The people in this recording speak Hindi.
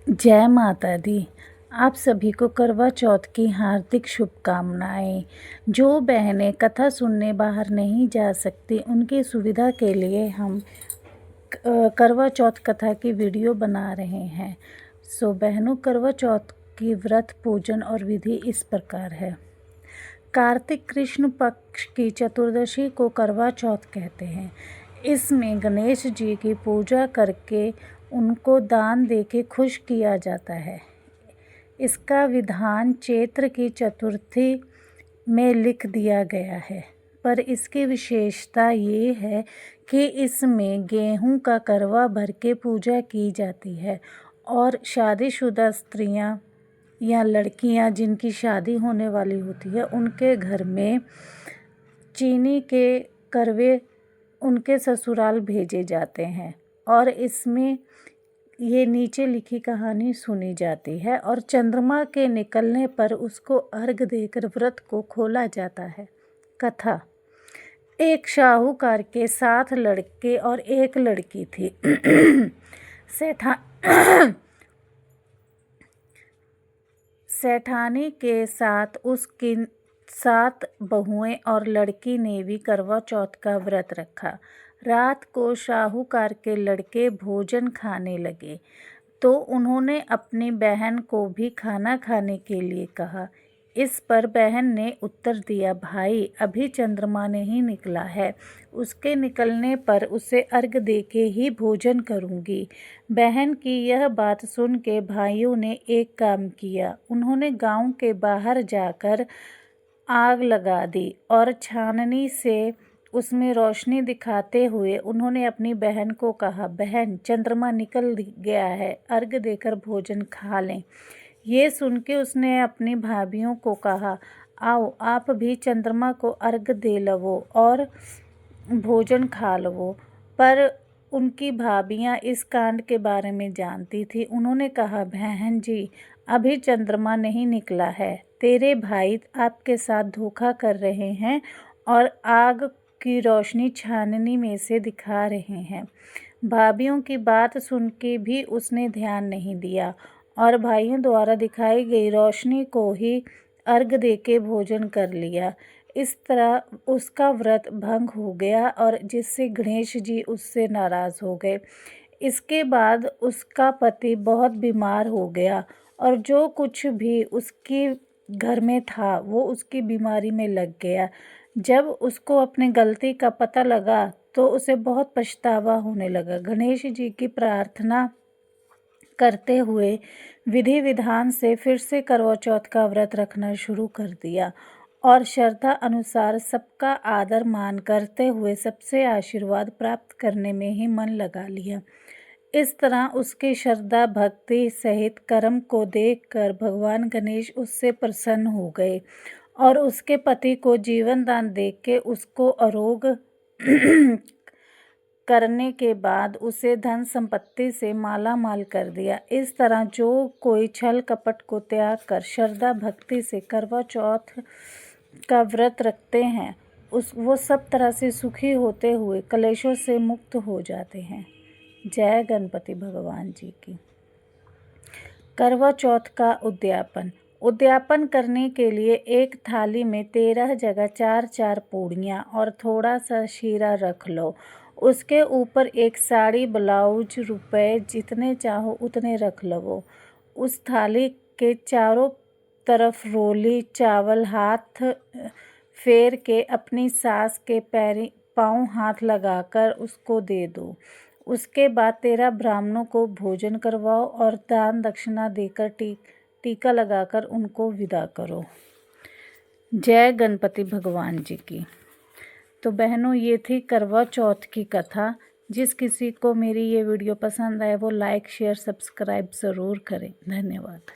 जय माता दी। आप सभी को करवा चौथ की हार्दिक शुभकामनाएं। जो बहनें कथा सुनने बाहर नहीं जा सकती उनकी सुविधा के लिए हम करवा चौथ कथा की वीडियो बना रहे हैं। सो बहनों, करवा चौथ की व्रत पूजन और विधि इस प्रकार है। कार्तिक कृष्ण पक्ष की चतुर्दशी को करवा चौथ कहते हैं। इसमें गणेश जी की पूजा करके उनको दान देके खुश किया जाता है। इसका विधान चैत्र की चतुर्थी में लिख दिया गया है, पर इसकी विशेषता ये है कि इसमें गेहूं का करवा भर के पूजा की जाती है और शादीशुदा स्त्रियां या लड़कियां जिनकी शादी होने वाली होती है उनके घर में चीनी के करवे उनके ससुराल भेजे जाते हैं और इसमें ये नीचे लिखी कहानी सुनी जाती है और चंद्रमा के निकलने पर उसको अर्घ देकर व्रत को खोला जाता है। कथा। एक शाहूकार के 7 लड़के और एक लड़की थी। सेठानी के साथ उसकी 7 बहुएं और लड़की ने भी करवा चौथ का व्रत रखा। रात को शाहूकार के लड़के भोजन खाने लगे तो उन्होंने अपनी बहन को भी खाना खाने के लिए कहा। इस पर बहन ने उत्तर दिया, भाई अभी चंद्रमा नहीं निकला है, उसके निकलने पर उसे अर्घ देके ही भोजन करूंगी। बहन की यह बात सुन के भाइयों ने एक काम किया। उन्होंने गांव के बाहर जाकर आग लगा दी और छाननी से उसमें रोशनी दिखाते हुए उन्होंने अपनी बहन को कहा, बहन चंद्रमा निकल गया है, अर्घ देकर भोजन खा लें। ये सुन के उसने अपनी भाभियों को कहा, आओ आप भी चंद्रमा को अर्घ दे लवो और भोजन खा लवो। पर उनकी भाभियां इस कांड के बारे में जानती थी। उन्होंने कहा, बहन जी अभी चंद्रमा नहीं निकला है, तेरे भाई आपके साथ धोखा कर रहे हैं और आग की रोशनी छाननी में से दिखा रहे हैं। भाभियों की बात सुन के भी उसने ध्यान नहीं दिया और भाइयों द्वारा दिखाई गई रोशनी को ही अर्घ देके भोजन कर लिया। इस तरह उसका व्रत भंग हो गया और जिससे गणेश जी उससे नाराज़ हो गए। इसके बाद उसका पति बहुत बीमार हो गया और जो कुछ भी उसके घर में था वो उसकी बीमारी में लग गया। जब उसको अपनी गलती का पता लगा तो उसे बहुत पछतावा होने लगा। गणेश जी की प्रार्थना करते हुए विधि विधान से फिर से करवा चौथ का व्रत रखना शुरू कर दिया और श्रद्धा अनुसार सबका आदर मान करते हुए सबसे आशीर्वाद प्राप्त करने में ही मन लगा लिया। इस तरह उसकी श्रद्धा भक्ति सहित कर्म को देखकर भगवान गणेश उससे प्रसन्न हो गए और उसके पति को जीवन दान देके उसको आरोग्य करने के बाद उसे धन संपत्ति से माला माल कर दिया। इस तरह जो कोई छल कपट को त्याग कर श्रद्धा भक्ति से करवा चौथ का व्रत रखते हैं वो सब तरह से सुखी होते हुए कलेशों से मुक्त हो जाते हैं। जय गणपति भगवान जी की। करवा चौथ का उद्यापन करने के लिए एक थाली में 13 जगह 4-4 पूड़ियाँ और थोड़ा सा शीरा रख लो। उसके ऊपर एक साड़ी ब्लाउज रुपए जितने चाहो उतने रख लो। उस थाली के चारों तरफ रोली चावल हाथ फेर के अपनी सास के पाँव हाथ लगाकर उसको दे दो। उसके बाद 13 ब्राह्मणों को भोजन करवाओ और दान दक्षिणा देकर टीका लगाकर उनको विदा करो। जय गणपति भगवान जी की। तो बहनों, ये थी करवा चौथ की कथा। जिस किसी को मेरी ये वीडियो पसंद आए वो लाइक शेयर सब्सक्राइब ज़रूर करें। धन्यवाद।